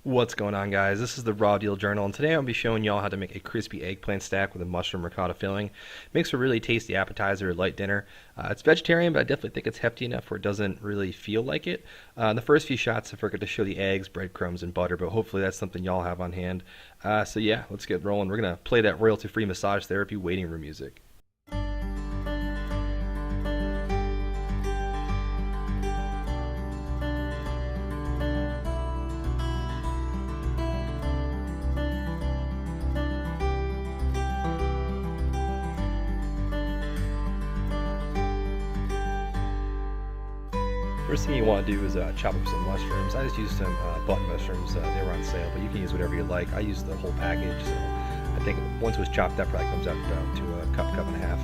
What's going on, guys? This is the Raw Deal Journal, and today I'll be showing y'all how to make a crispy eggplant stack with a mushroom ricotta filling. Makes for a really tasty appetizer or light dinner. It's vegetarian, but I definitely think it's hefty enough where it doesn't really feel like it. In the first few shots, I forgot to show the eggs, breadcrumbs, and butter, but hopefully that's something y'all have on hand. So yeah, let's get rolling. We're going to play that royalty-free massage therapy waiting room music. First thing you want to do is chop up some mushrooms. I just used some button mushrooms. They were on sale, but you can use whatever you like. I used the whole package, so I think once it was chopped, that probably comes out to a cup and a half.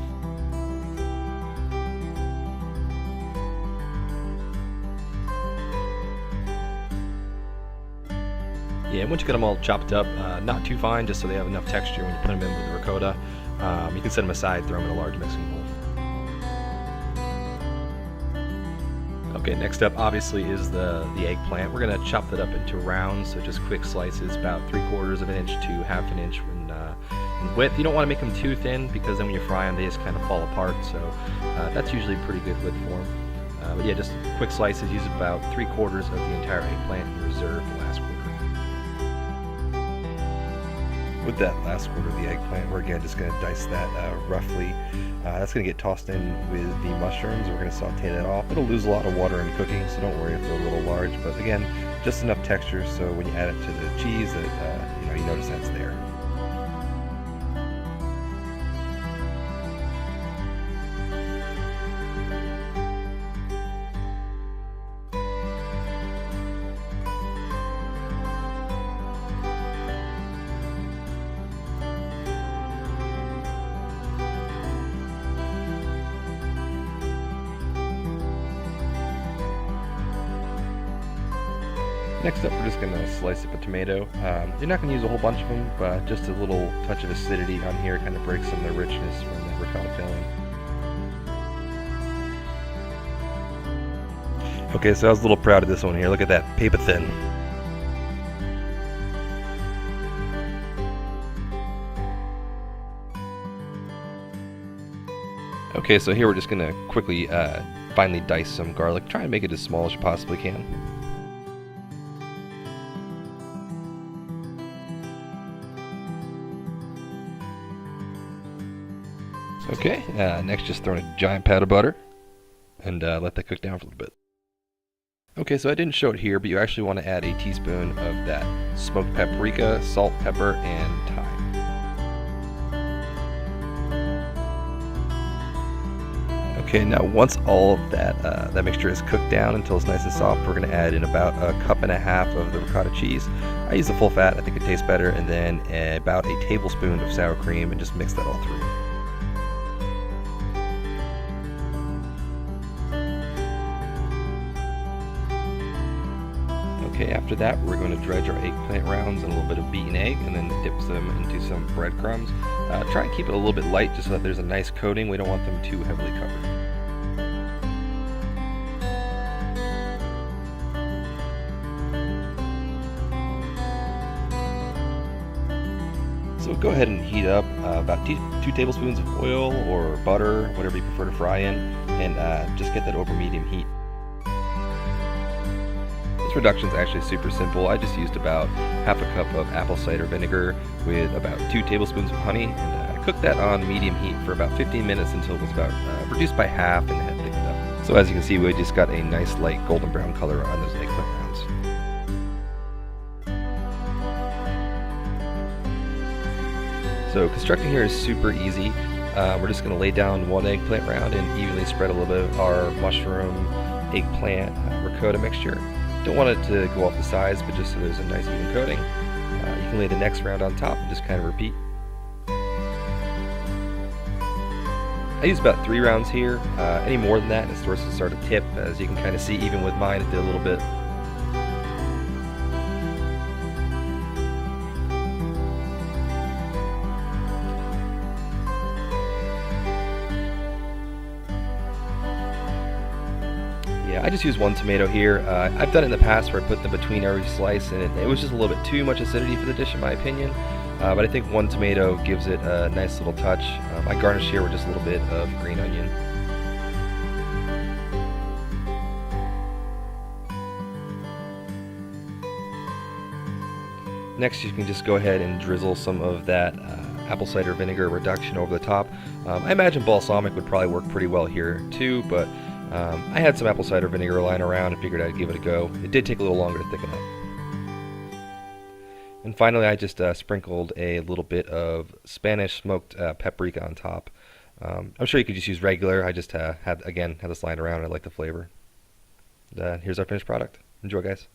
Yeah, and once you get them all chopped up, not too fine, just so they have enough texture when you put them in with the ricotta. You can set them aside, throw them in a large mixing bowl. Okay, next up obviously is the eggplant. We're going to chop that up into rounds, so just quick slices, about 3/4 of an inch to 1/2 inch in width. You don't want to make them too thin because then when you fry them they just kind of fall apart, so that's usually pretty good width for them. But yeah, just quick slices, use about 3/4 of the entire eggplant and reserve the last quarter. With that last quarter of the eggplant, we're again just going to dice that roughly. That's going to get tossed in with the mushrooms. We're going to saute that off. It'll lose a lot of water in cooking, so don't worry if they're a little large. But again, just enough texture so when you add it to the cheese, that you notice that's there. Next up, we're just going to slice up a tomato. You're not going to use a whole bunch of them, but just a little touch of acidity on here kind of breaks some of the richness from the ricotta filling. Okay, so I was a little proud of this one here. Look at that, paper thin. Okay, so here we're just going to quickly finely dice some garlic. Try and make it as small as you possibly can. Okay, next just throw in a giant pat of butter and let that cook down for a little bit. Okay, so I didn't show it here, but you actually want to add a teaspoon of that smoked paprika, salt, pepper, and thyme. Okay, now once all of that mixture is cooked down until it's nice and soft, we're going to add in about 1.5 cups of the ricotta cheese. I use the full fat, I think it tastes better, and then about a tablespoon of sour cream, and just mix that all through. Okay, after that we're going to dredge our eggplant rounds in a little bit of beaten egg and then dip them into some breadcrumbs. Try and keep it a little bit light just so that there's a nice coating. We don't want them too heavily covered. So go ahead and heat up about 2 tablespoons of oil or butter, whatever you prefer to fry in, and just get that over medium heat. This reduction is actually super simple. I just used about 1/2 cup of apple cider vinegar with about 2 tablespoons of honey, and I cooked that on medium heat for about 15 minutes until it was about reduced by half and had thickened up. So as you can see, we just got a nice light golden brown color on those eggplant rounds. So constructing here is super easy. We're just going to lay down one eggplant round and evenly spread a little bit of our mushroom, eggplant, ricotta mixture. Don't want it to go off the sides, but just so there's a nice even coating. You can lay the next round on top and just kind of repeat. I use about 3 rounds here. Any more than that, it starts to start to tip. As you can kind of see, even with mine, it did a little bit. Yeah, I just use one tomato here. I've done it in the past where I put them between every slice, and it was just a little bit too much acidity for the dish in my opinion. But I think one tomato gives it a nice little touch. I garnish here with just a little bit of green onion. Next, you can just go ahead and drizzle some of that apple cider vinegar reduction over the top. I imagine balsamic would probably work pretty well here too, but I had some apple cider vinegar lying around and figured I'd give it a go. It did take a little longer to thicken up. And finally, I just sprinkled a little bit of Spanish smoked paprika on top. I'm sure you could just use regular. I just had this lying around and I like the flavor. Here's our finished product. Enjoy, guys.